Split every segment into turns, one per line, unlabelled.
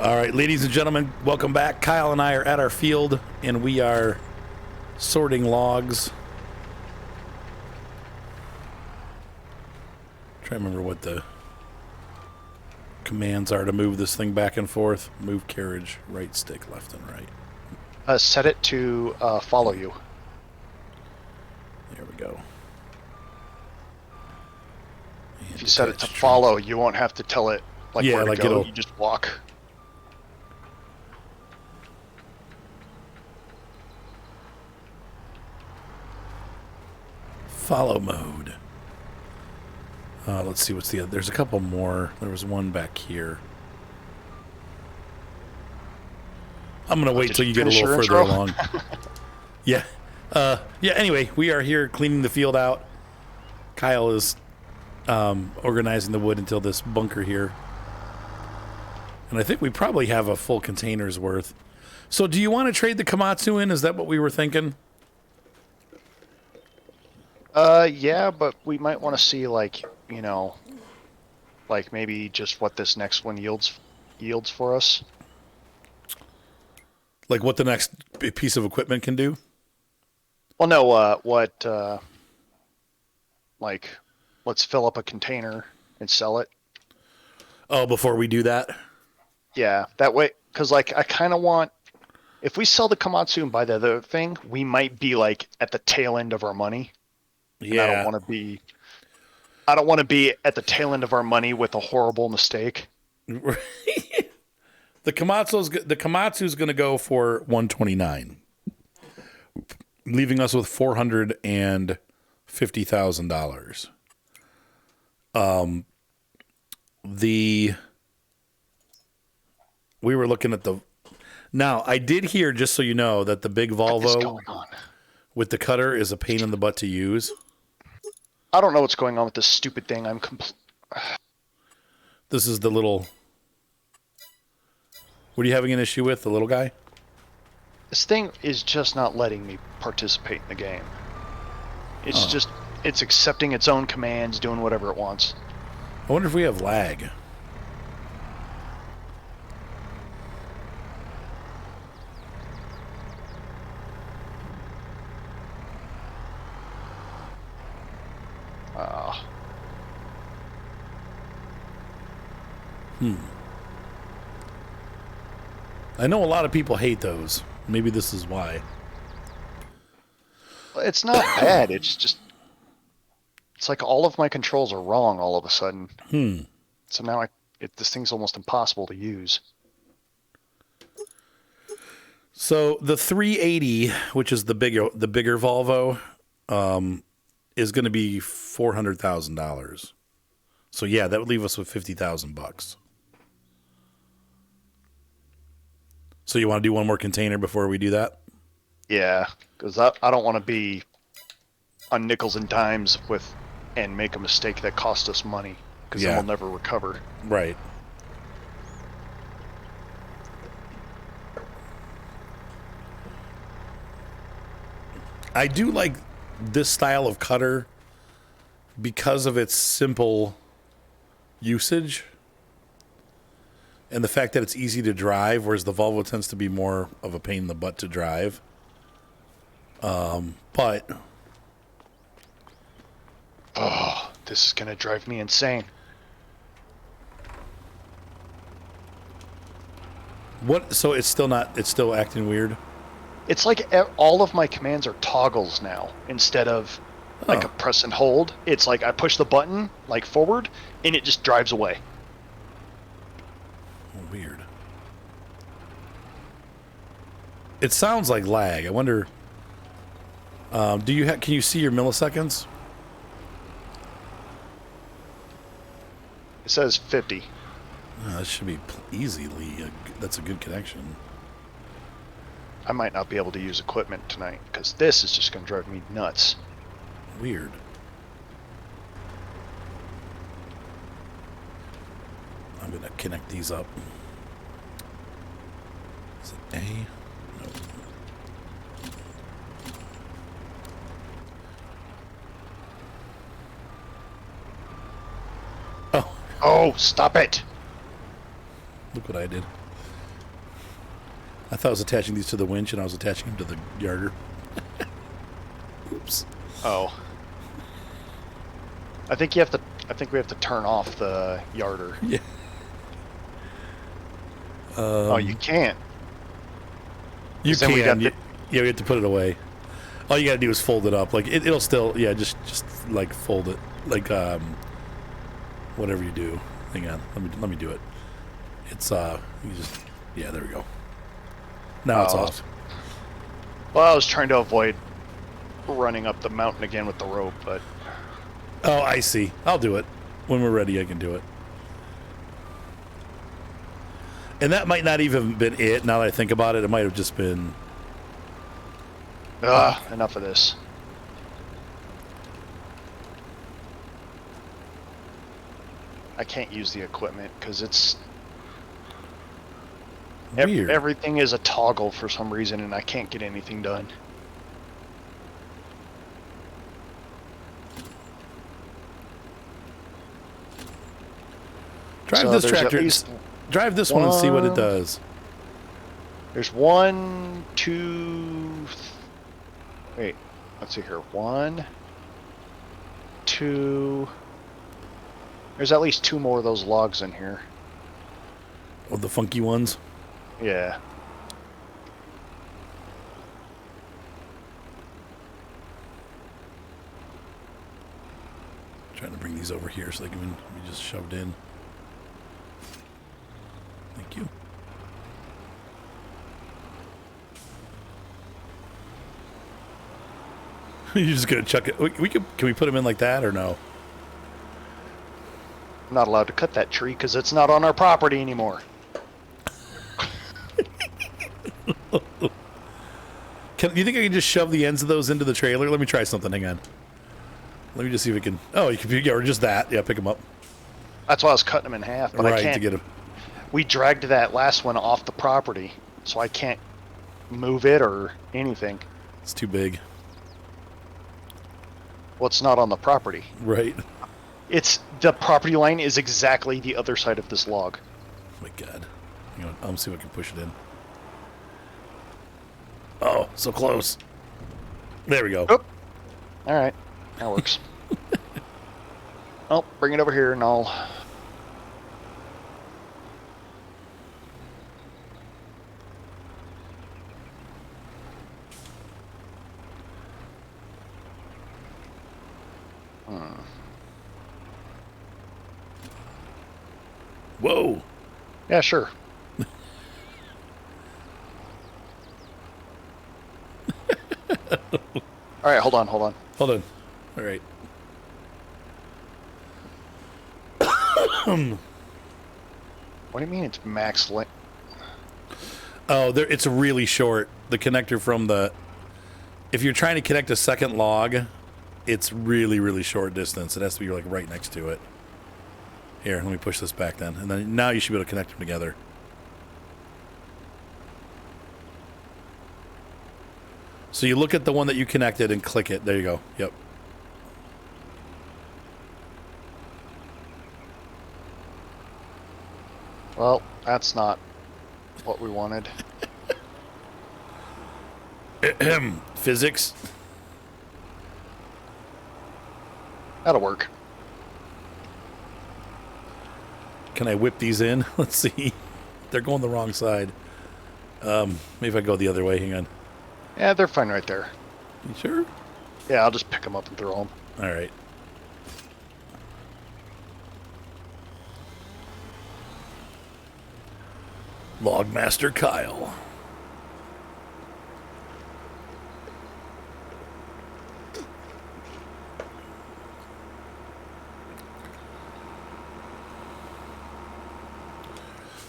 All right, ladies and gentlemen, welcome back. Kyle and I are at our field, and we are sorting logs. Try to remember what the commands are to move this thing back and forth. Move carriage, right stick, left and right.
Set it to follow you.
There we go. And
If you set it to
attach
follow, you won't have to tell it where to go. You just walk.
Follow mode. Let's see what's the other. There's a couple more. There was one back here. I'm going to wait till you get a little further along. Yeah. Anyway, we are here cleaning the field out. Kyle is organizing the wood until this bunker here. And I think we probably have a full container's worth. So do you want to trade the Komatsu in? Is that what we were thinking?
Yeah, but we might want to see, maybe just what this next one yields for us.
Like what the next piece of equipment can do?
Well, no, let's fill up a container and sell it.
Oh, before we do that?
Yeah, that way, because, I kind of want, if we sell the Komatsu and buy the other thing, we might be, at the tail end of our money.
Yeah.
And I don't want to be at the tail end of our money with a horrible mistake.
The Komatsu's going to go for $129, leaving us with $450,000. We were looking at the. Now I did hear, just so you know, that the big Volvo with the cutter is a pain in the butt to use.
I don't know what's going on with this stupid thing.
This is the little. What are you having an issue with, the little guy?
This thing is just not letting me participate in the game. It's it's accepting its own commands, doing whatever it wants.
I wonder if we have lag. I know a lot of people hate those. Maybe this is why.
It's not bad. It's like all of my controls are wrong all of a sudden. So now this thing's almost impossible to use.
So the 380, which is the bigger Volvo, is going to be $400,000. So yeah, that would leave us with $50,000. So you want to do one more container before we do that?
Yeah, because I don't want to be on nickels and dimes and make a mistake that cost us money, because then we'll never recover.
Right. I do like this style of cutter because of its simple usage and the fact that it's easy to drive, whereas the Volvo tends to be more of a pain in the butt to drive. But
this is gonna drive me insane.
what? So it's still not. It's still acting weird.
It's like all of my commands are toggles now instead of a press and hold. It's like I push the button forward and it just drives away.
Weird. It sounds like lag. I wonder. Can you see your milliseconds?
It says 50.
That should be easily. That's a good connection.
I might not be able to use equipment tonight because this is just going to drive me nuts.
Weird. I'm going to connect these up. Is it A? No.
Oh, stop it!
Look what I did. I thought I was attaching these to the winch, and I was attaching them to the yarder. Oops.
Oh. I think we have to turn off the yarder.
Yeah.
Oh, you can't.
You can. Yeah, we have to put it away. All you gotta do is fold it up. Like it'll still. Yeah, just like fold it. Like whatever you do. Hang on. Let me do it. It's you just. Yeah, there we go. Now it's off.
Well, I was trying to avoid running up the mountain again with the rope, but...
Oh, I see. I'll do it. When we're ready, I can do it. And that might not even have been it, now that I think about it. It might have just been...
enough of this. I can't use the equipment, because it's...
Weird.
Everything is a toggle for some reason, and I can't get anything done.
Drive this tractor. Drive this one and see what it does.
There's 1, 2... Wait, let's see here. 1, 2... There's at least 2 more of those logs in here.
Oh, the funky ones?
Yeah.
Trying to bring these over here so they can be just shoved in. Thank you. You're just gonna chuck it. Can we put them in like that or no?
I'm not allowed to cut that tree because it's not on our property anymore.
You think I can just shove the ends of those into the trailer? Let me try something. Hang on. Let me just see if we can. Oh, you can. Yeah, or just that. Yeah, pick them up.
That's why I was cutting them in half, but
right,
I can't.
To get them.
We dragged that last one off the property, so I can't move it or anything.
It's too big.
Well, it's not on the property.
Right.
It's the property line is exactly the other side of this log.
Oh my God. Hang on. I'll see if I can push it in. Oh, so close. There we go.
Oh. All right. That works. Oh, bring it over here and I'll...
Whoa.
Yeah, sure. All right, hold on.
Hold on. All right.
What do you mean it's max length?
Oh, it's really short. The connector from the... If you're trying to connect a second log, it's really, really short distance. It has to be like right next to it. Here, let me push this back then. And then now you should be able to connect them together. So you look at the one that you connected and click it. There you go. Yep.
Well, that's not what we wanted.
Physics.
That'll work.
Can I whip these in? Let's see. They're going the wrong side. Maybe if I go the other way. Hang on.
Yeah, they're fine right there.
You sure?
Yeah, I'll just pick them up and throw them.
All right. Logmaster Kyle.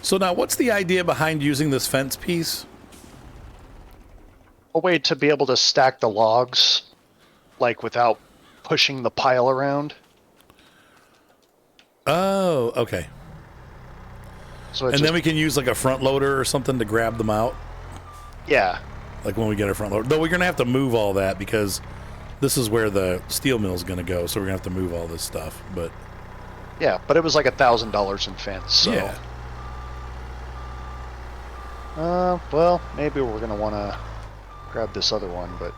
So now, what's the idea behind using this fence piece?
A way to be able to stack the logs, like without pushing the pile around.
Oh, okay.
So
and then we can use like a front loader or something to grab them out?
Yeah.
Like when we get our front loader. Though we're going to have to move all that because this is where the steel mill is going to go, so we're going to have to move all this stuff. But
yeah, but it was like $1,000 in fence, so...
Yeah.
Well, maybe we're gonna want to grab this other one, but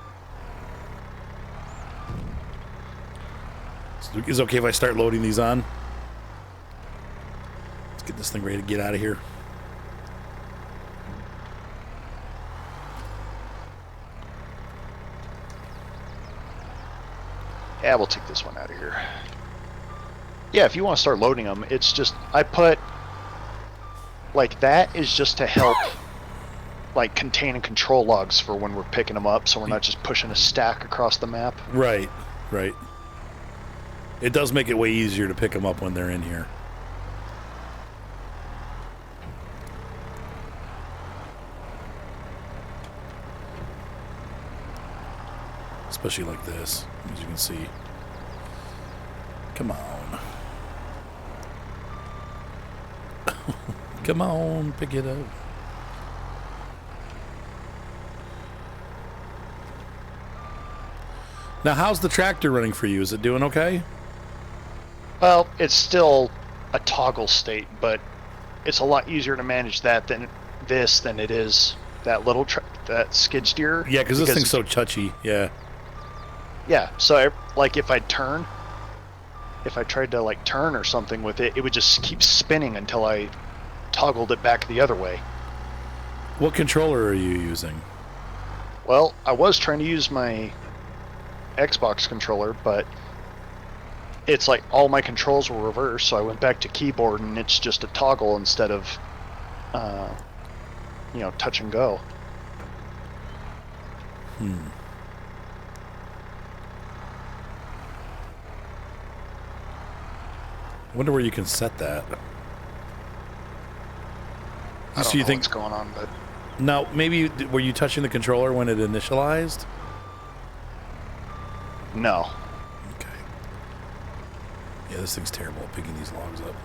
Is it okay if I start loading these on? Let's get this thing ready to get out of here.
yeah, we'll take this one out of here. Yeah, if you want to start loading them, it's just I put like that is just to help like contain and control logs for when we're picking them up, so we're not just pushing a stack across the map.
Right, right. It does make it way easier to pick them up when they're in here. Especially like this, as you can see. Come on. Come on, pick it up. Now, how's the tractor running for you? Is it doing okay?
Well, it's still a toggle state, but it's a lot easier to manage that than it is that little that skid steer.
Yeah, because this thing's so touchy. Yeah.
Yeah, so like if I tried to like turn or something with it, it would just keep spinning until I toggled it back the other way.
What controller are you using?
Well, I was trying to use my Xbox controller, but it's like all my controls were reversed, so I went back to keyboard and it's just a toggle instead of touch and go.
Wonder where you can set that.
I don't know what's going on, but
now maybe were you touching the controller when it initialized?
no.
Okay. Yeah, this thing's terrible at picking these logs up.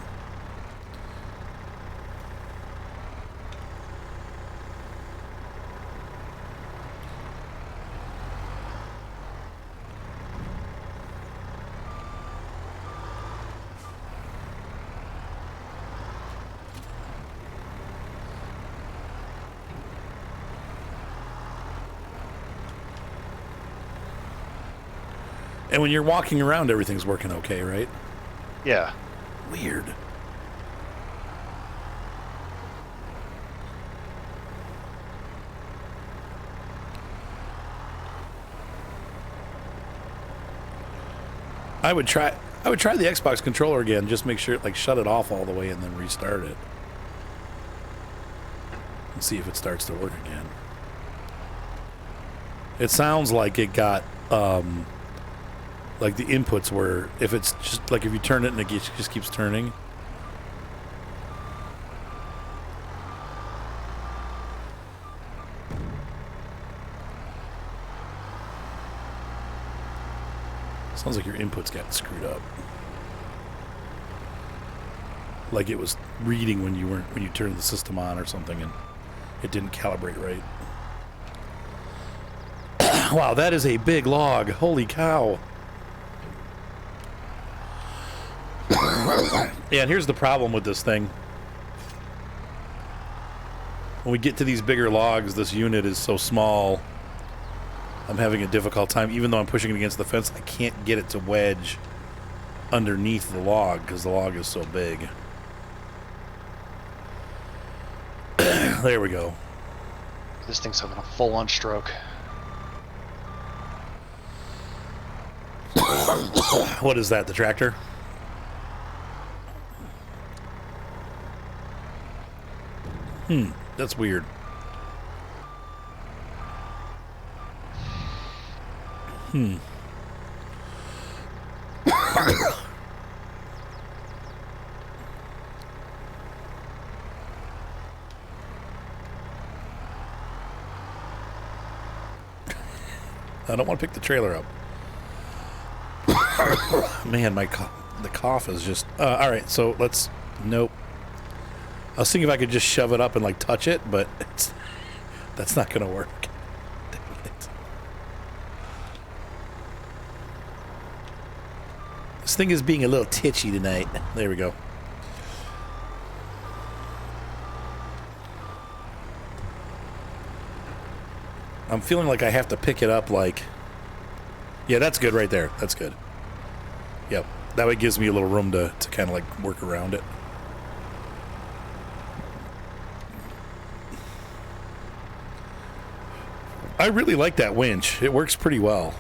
And when you're walking around, everything's working okay, right?
Yeah.
Weird. I would try the Xbox controller again, just make sure shut it off all the way and then restart it. And see if it starts to work again. It sounds like it got like the inputs were, if it's just like if you turn it and it just keeps turning. Sounds like your inputs got screwed up. Like it was reading when you turned the system on or something and it didn't calibrate right. Wow, that is a big log. Holy cow. Yeah, and here's the problem with this thing. When we get to these bigger logs, this unit is so small, I'm having a difficult time. Even though I'm pushing it against the fence, I can't get it to wedge underneath the log because the log is so big. There we go.
This thing's having a full-on stroke.
What is that, the tractor? That's weird. I don't want to pick the trailer up. Man, the cough is just... all right, so let's... Nope. I was thinking if I could just shove it up and touch it, but that's not going to work. Dang it. This thing is being a little titchy tonight. There we go. I'm feeling like I have to pick it up like... Yeah, that's good right there. That's good. Yep. That way it gives me a little room to kind of like work around it. I really like that winch. It works pretty well.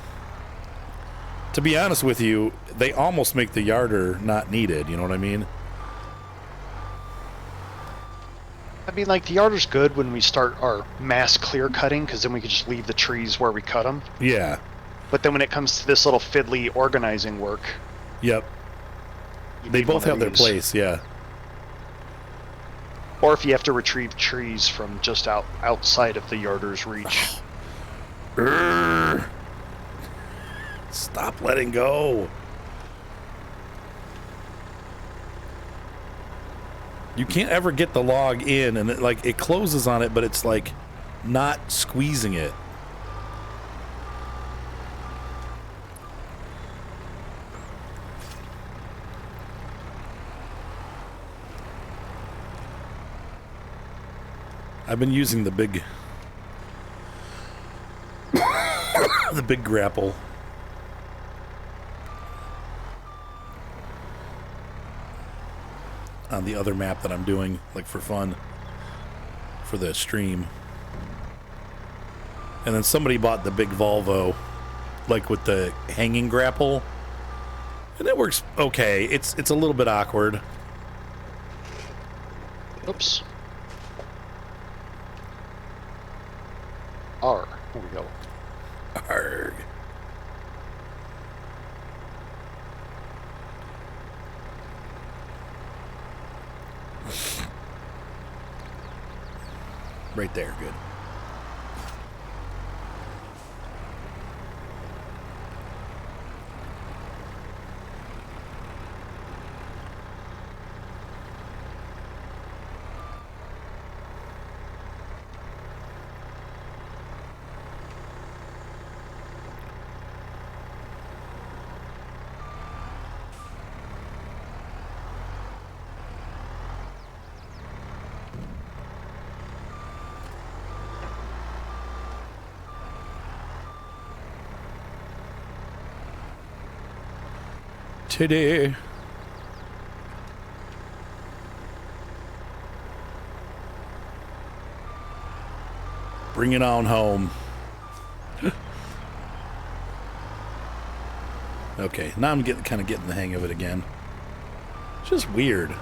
To be honest with you, they almost make the yarder not needed. You know what I mean?
I mean, like, the yarder's good when we start our mass clear cutting, because then we can just leave the trees where we cut them.
Yeah.
But then when it comes to this little fiddly organizing work...
Yep. They both have their place, yeah.
Or if you have to retrieve trees from just outside of the yarder's reach.
Stop letting go. You can't ever get the log in, and it closes on it, but it's like not squeezing it. I've been using the big the big grapple. On the other map that I'm doing, like for fun, for the stream. And then somebody bought the big Volvo, like with the hanging grapple, and it works okay. It's a little bit awkward.
Oops. R. Here we go.
Arrgh. Right there, good. Today. Bring it on home. Okay, now I'm kind of getting the hang of it again. It's just weird.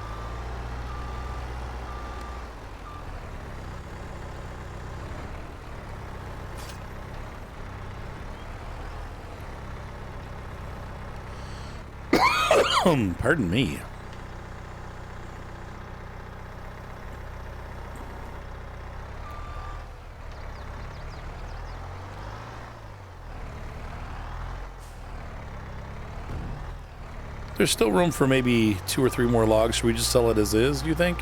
Pardon me. There's still room for maybe 2 or 3 more logs. Should we just sell it as is, do you think?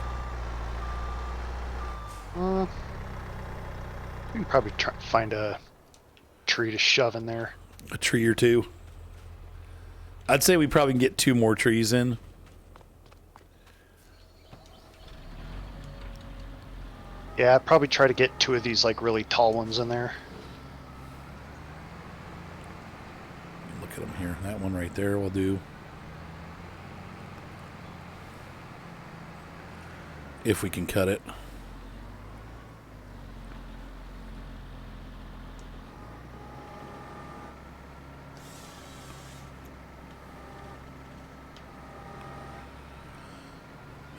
We can probably try to find a tree to shove in there.
A tree or 2. I'd say we probably can get 2 more trees in.
Yeah, I'd probably try to get 2 of these like really tall ones in there.
Look at them here. That one right there will do. If we can cut it.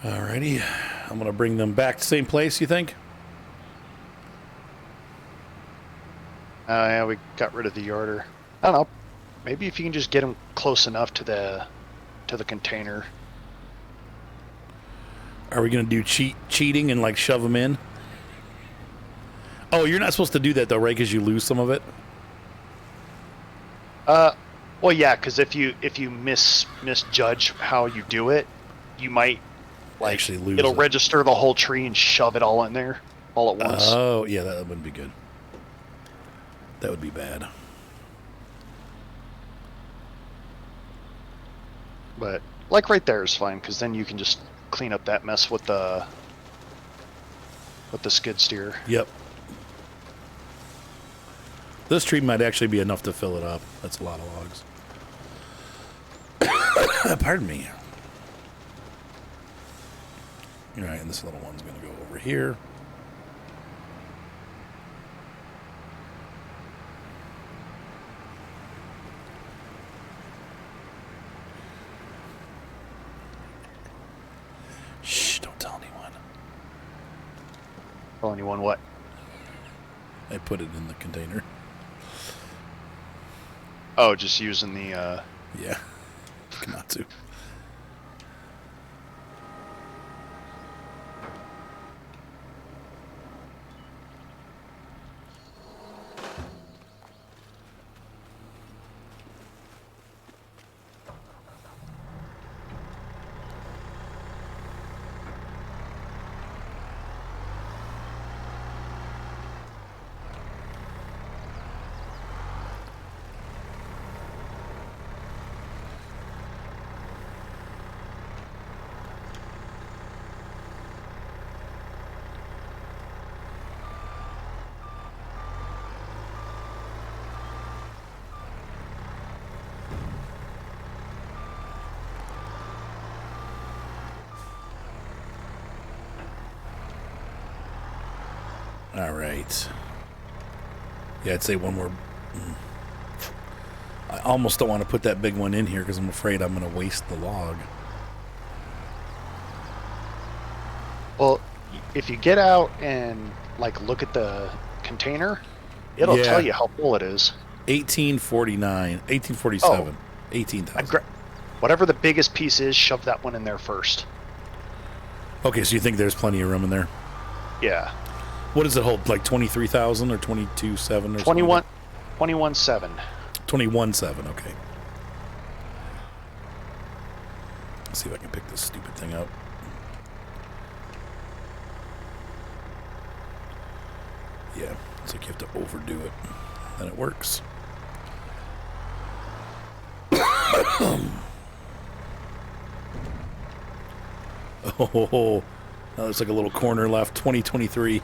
Alrighty, I'm gonna bring them back to the same place, you think?
Yeah, we got rid of the yarder. I don't know. Maybe if you can just get them close enough to the container.
Are we gonna do cheating and like shove them in? Oh, you're not supposed to do that though, right? Because you lose some of it.
Well, yeah, because if you misjudge how you do it, you might
actually lose.
It'll register the whole tree and shove it all in there all at once.
Oh, yeah, that wouldn't be good. That would be bad.
But like right there is fine, because then you can just clean up that mess with the skid steer.
Yep. This tree might actually be enough to fill it up. That's a lot of logs. Pardon me. All right, and this little one's going to go over here. Shh, don't tell anyone.
Tell anyone what?
I put it in the container.
Oh, just using the...
Yeah, come on, too. All right. Yeah, I'd say one more. I almost don't want to put that big one in here because I'm afraid I'm going to waste the log.
Well, if you get out and like look at the container, it'll tell you how full it is.
1849, 1847,
Oh.
18,000.
Whatever the biggest piece is, shove that one in there first.
Okay, so you think there's plenty of room in there?
Yeah.
What does it hold? Like 23,000 or 22,700 or
21,700.
21,700, okay. Let's see if I can pick this stupid thing up. Yeah, it's like you have to overdo it. Then it works. Oh, now there's like a little corner left. 2023.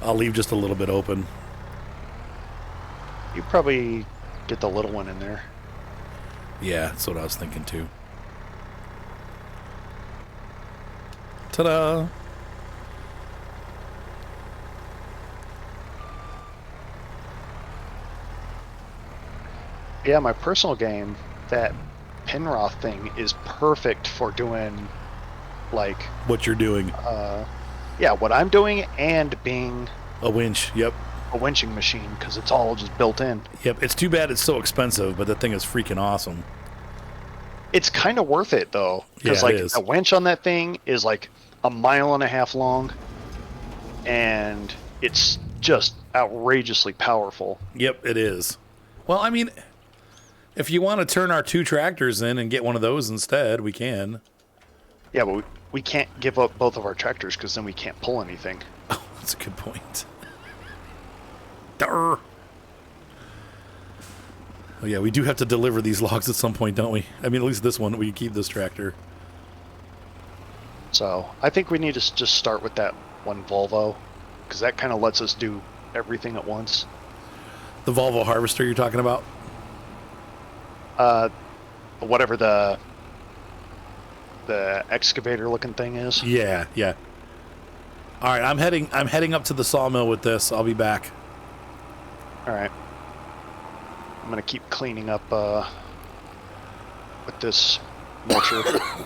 I'll leave just a little bit open.
You probably get the little one in there.
Yeah, that's what I was thinking too. Ta-da!
Yeah, my personal game, that Penroth thing is perfect for doing, like...
What you're doing.
Yeah, what I'm doing and being...
A winch, yep.
A winching machine, because it's all just built in.
Yep, it's too bad it's so expensive, but the thing is freaking awesome.
It's kind of worth it, though. Because, like, a winch on that thing is, like, 1.5 miles long, and it's just outrageously powerful.
Yep, it is. Well, I mean, if you want to turn our 2 tractors in and get one of those instead, we can.
Yeah, but we can't give up both of our tractors because then we can't pull anything.
Oh, that's a good point. Durr. Oh, yeah, we do have to deliver these logs at some point, don't we? I mean, at least this one, we can keep this tractor.
So, I think we need to just start with that one Volvo, because that kind of lets us do everything at once.
The Volvo harvester you're talking about?
Whatever the excavator looking thing is.
Yeah, yeah. All right, I'm heading up to the sawmill with this. I'll be back.
All right. I'm gonna keep cleaning up with this mulcher.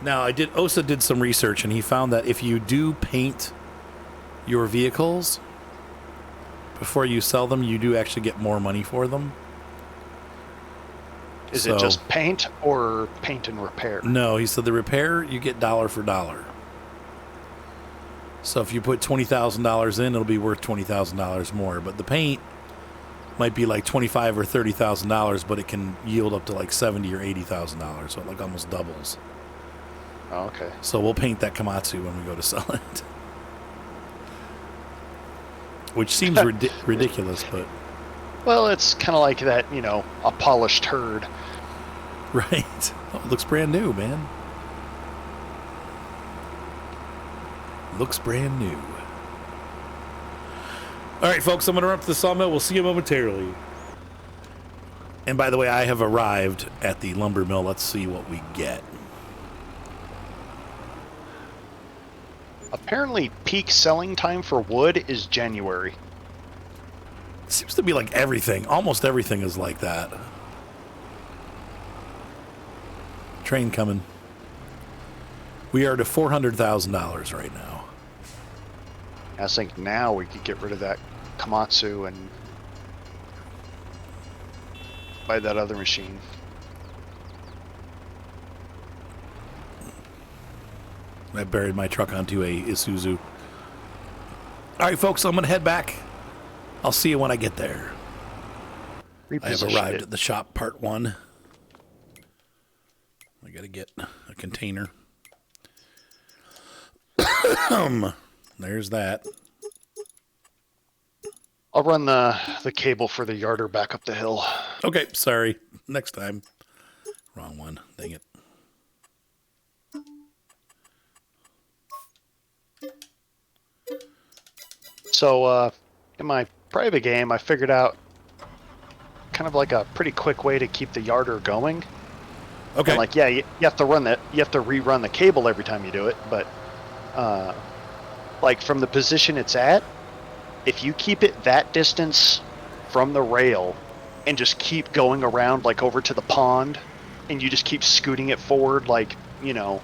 Now, Osa did some research, and he found that if you do paint your vehicles before you sell them, you do actually get more money for them.
Is it just paint or paint and repair?
No, he said the repair, you get dollar for dollar. So if you put $20,000 in, it'll be worth $20,000 more. But the paint might be like $25,000 or $30,000, but it can yield up to like $70,000 or $80,000, so it like almost doubles.
Oh, okay.
So we'll paint that Komatsu when we go to sell it. Which seems ridiculous, but...
Well, it's kind of like that, a polished turd.
Right. Oh, it looks brand new, man. Looks brand new. All right, folks, I'm going to run up to the sawmill. We'll see you momentarily. And by the way, I have arrived at the lumber mill. Let's see what we get.
Apparently, peak selling time for wood is January.
It seems to be like everything. Almost everything is like that. Train coming. We are to $400,000 right now.
I think now we could get rid of that Komatsu and buy that other machine.
I buried my truck onto a Isuzu. All right, folks, I'm going to head back. I'll see you when I get there. I have arrived at the shop, part 1. I got to get a container. There's that.
I'll run the cable for the yarder back up the hill.
Okay, sorry. Next time. Wrong one. Dang it.
So, in my private game, I figured out kind of like a pretty quick way to keep the yarder going.
Okay.
And like, yeah, you have to run that. You have to rerun the cable every time you do it. But, like from the position it's at, if you keep it that distance from the rail and just keep going around like over to the pond, and you just keep scooting it forward, like, you know.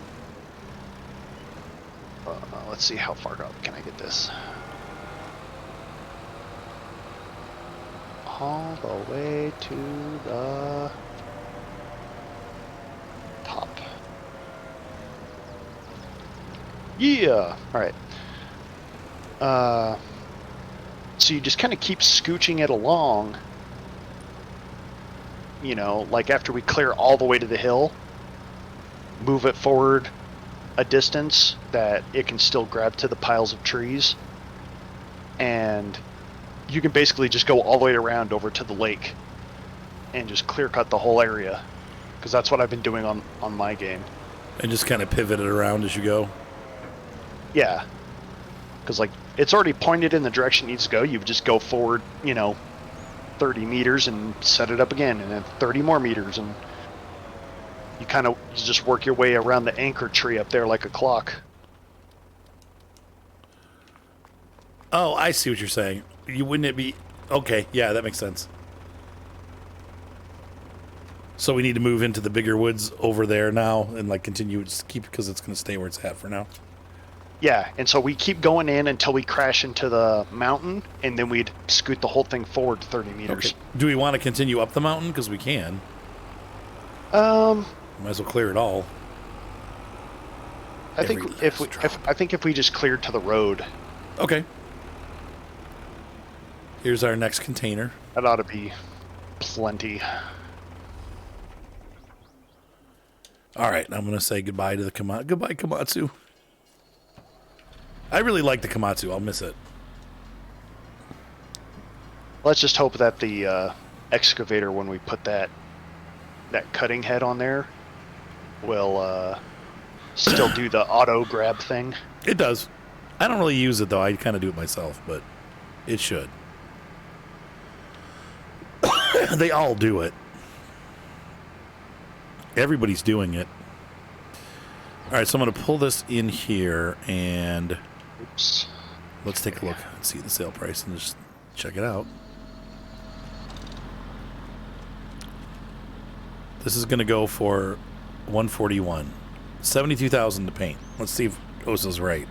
Let's see, how far up can I get this? All the way to the top. Yeah. All right. So you just kind of keep scooching it along. You know, like after we clear all the way to the hill, move it forward a distance that it can still grab to the piles of trees, and you can basically just go all the way around over to the lake and just clear cut the whole area, because that's what I've been doing on my game.
And just kind of pivot it around as you go.
Yeah, because like it's already pointed in the direction it needs to go. You just go forward, you know, 30 meters and set it up again, and then 30 more meters, and you just work your way around the anchor tree up there like a clock.
Oh, I see what you're saying. Wouldn't it be... Okay, yeah, that makes sense. So we need to move into the bigger woods over there now and like continue, just keep, because it's going to stay where it's at for now.
Yeah, and so we keep going in until we crash into the mountain, and then we'd scoot the whole thing forward 30 meters.
Okay. Do we want to continue up the mountain? Because we can. Might as well clear it all.
I think if we just cleared to the road.
Okay. Here's our next container.
That ought to be plenty.
All right, I'm going to say goodbye to the Komatsu. Goodbye, Komatsu. I really like the Komatsu. I'll miss it.
Let's just hope that the excavator, when we put that cutting head on there, will still do the auto grab thing.
It does. I don't really use it, though. I kind of do it myself, but it should. They all do it. Everybody's doing it. All right, so I'm going to pull this in here, and
oops.
Let's take a look and see the sale price and just check it out. This is going to go for $141. $72,000 to paint. Let's see if Osa's right.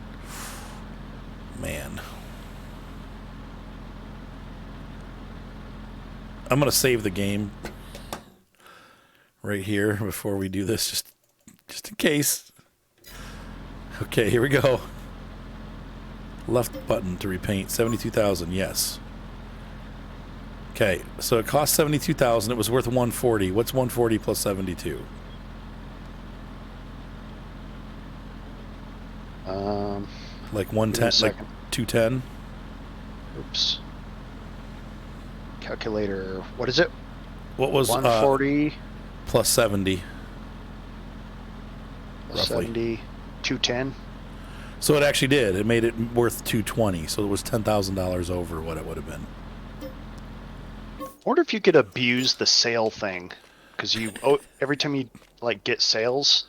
Man. I'm going to save the game right here before we do this, just in case. Okay, here we go. Left button to repaint. 72,000. Yes. Okay, so it cost 72,000. It was worth 140. What's 140 plus 72? Like 110, like 210.
Oops. Calculator. What is it?
What was
140
plus 70? roughly.
70, 210.
So it actually did. It made it worth $220. So it was $10,000 over what it would have been.
I wonder if you could abuse the sale thing, because every time you like get sales,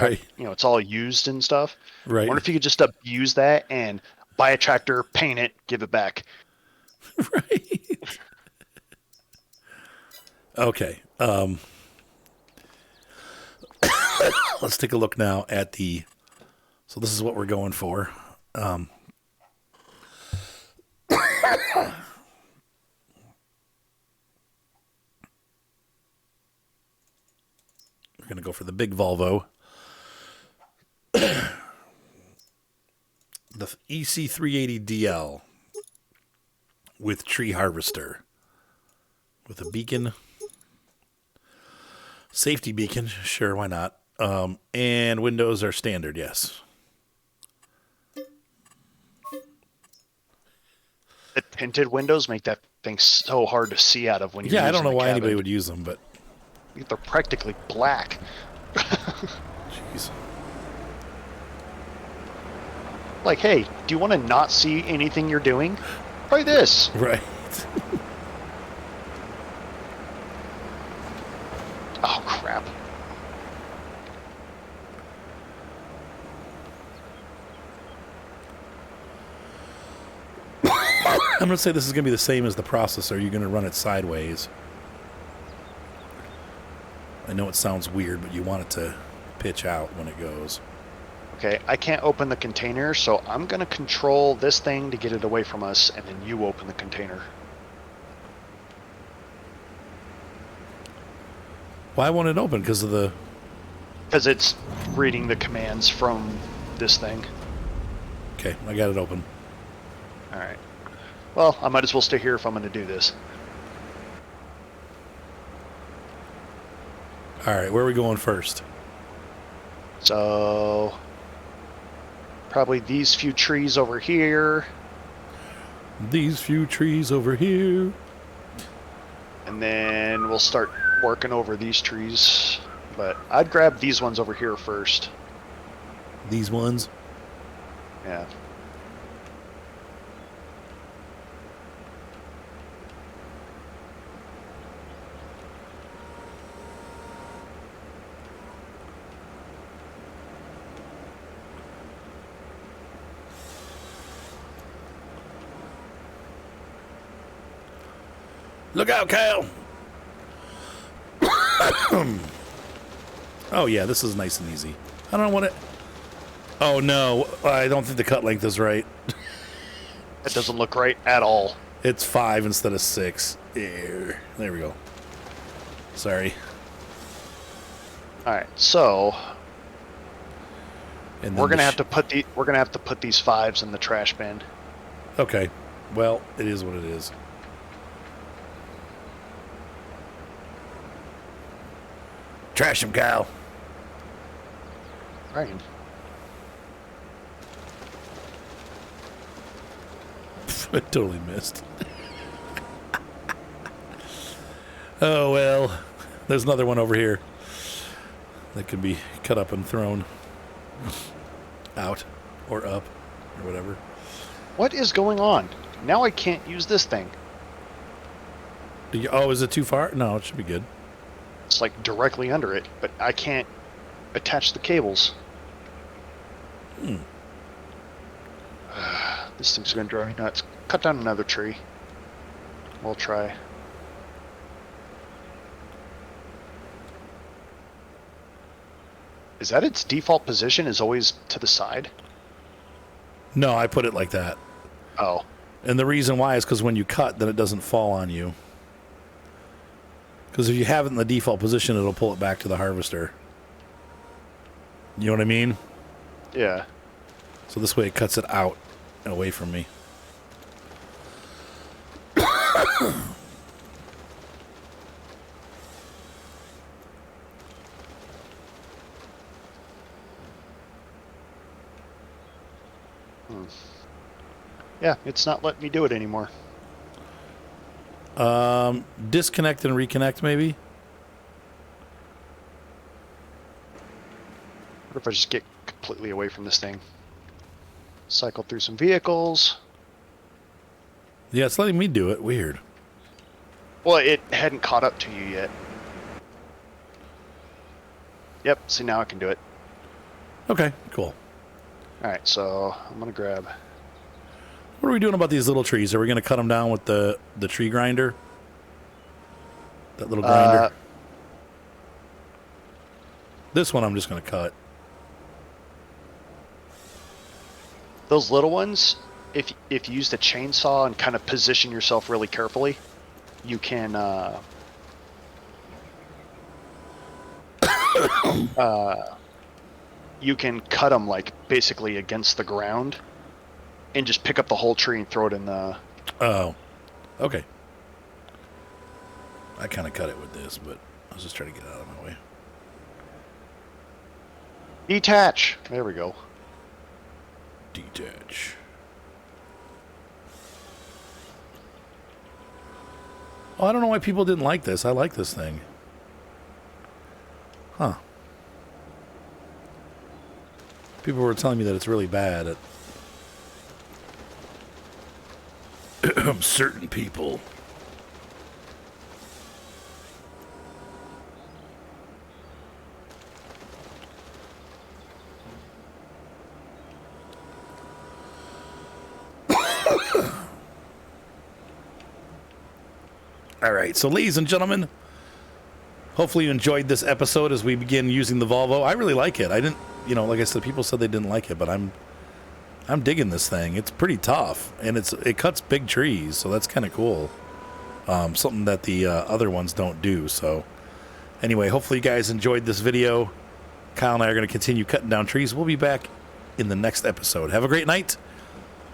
Right.
it's all used and stuff.
Right.
I wonder if you could just abuse that and buy a tractor, paint it, give it back.
Right. Okay. Let's take a look now at the. So this is what we're going for. We're going to go for the big Volvo. The EC380DL with tree harvester. With a beacon. Safety beacon. Sure, why not? And windows are standard, yes.
The tinted windows make that thing so hard to see out of when you.
Yeah, I don't know why anybody would use them, but
they're practically black.
Jeez.
Like, hey, do you want to not see anything you're doing? Try this.
Right.
Oh, crap.
I'm going to say this is going to be the same as the processor. You're going to run it sideways. I know it sounds weird, but you want it to pitch out when it goes.
Okay, I can't open the container, so I'm going to control this thing to get it away from us, and then you open the container.
Why won't it open? Because of the...
Because it's reading the commands from this thing.
Okay, I got it open.
All right. Well, I might as well stay here if I'm going to do this.
All right, where are we going first?
So... probably these few trees over here.
These few trees over here.
And then we'll start working over these trees. But I'd grab these ones over here first.
These ones?
Yeah.
Look out, Kyle! Oh, yeah, this is nice and easy. I don't want it... Oh, no, I don't think the cut length is right.
That doesn't look right at all.
It's 5 instead of 6. There we go. Sorry.
All right, so
And
we're gonna have to put these 5s in the trash bin.
Okay. Well, it is what it is. Trash him, Kyle.
Right.
I totally missed. Oh, well. There's another one over here that can be cut up and thrown out or up or whatever.
What is going on? Now I can't use this thing.
Oh, is it too far? No, it should be good.
It's like directly under it, but I can't attach the cables. This thing's gonna drive me nuts. Cut down another tree. We'll try. Is that its default position? Is always to the side?
No, I put it like that.
Oh.
And the reason why is because when you cut, then it doesn't fall on you. Because if you have it in the default position, it'll pull it back to the harvester. You know what I mean?
Yeah.
So this way it cuts it out and away from me.
Yeah, it's not letting me do it anymore.
Disconnect and reconnect, maybe?
What if I just get completely away from this thing? Cycle through some vehicles.
Yeah, it's letting me do it. Weird.
Well, it hadn't caught up to you yet. Yep, see, now I can do it.
Okay, cool.
Alright, so I'm going to grab...
What are we doing about these little trees? Are we going to cut them down with the tree grinder? That little grinder? This one I'm just going to cut.
Those little ones, if you use the chainsaw and kind of position yourself really carefully, you can you can cut them like basically against the ground and just pick up the whole tree and throw it in the...
Oh, okay. I kind of cut it with this, but I was just trying to get out of my way.
Detach! There we go.
Detach. Oh, I don't know why people didn't like this. I like this thing. Huh. People were telling me that it's really bad at certain people. All right, so ladies and gentlemen, hopefully you enjoyed this episode as we begin using the Volvo. I really like it. I didn't, like I said, people said they didn't like it, but I'm digging this thing. It's pretty tough, and it cuts big trees, so that's kind of cool. Something that the other ones don't do. So anyway, hopefully you guys enjoyed this video. Kyle and I are going to continue cutting down trees. We'll be back in the next episode. Have a great night.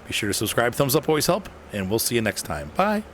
Be sure to subscribe. Thumbs up always help, and we'll see you next time. Bye.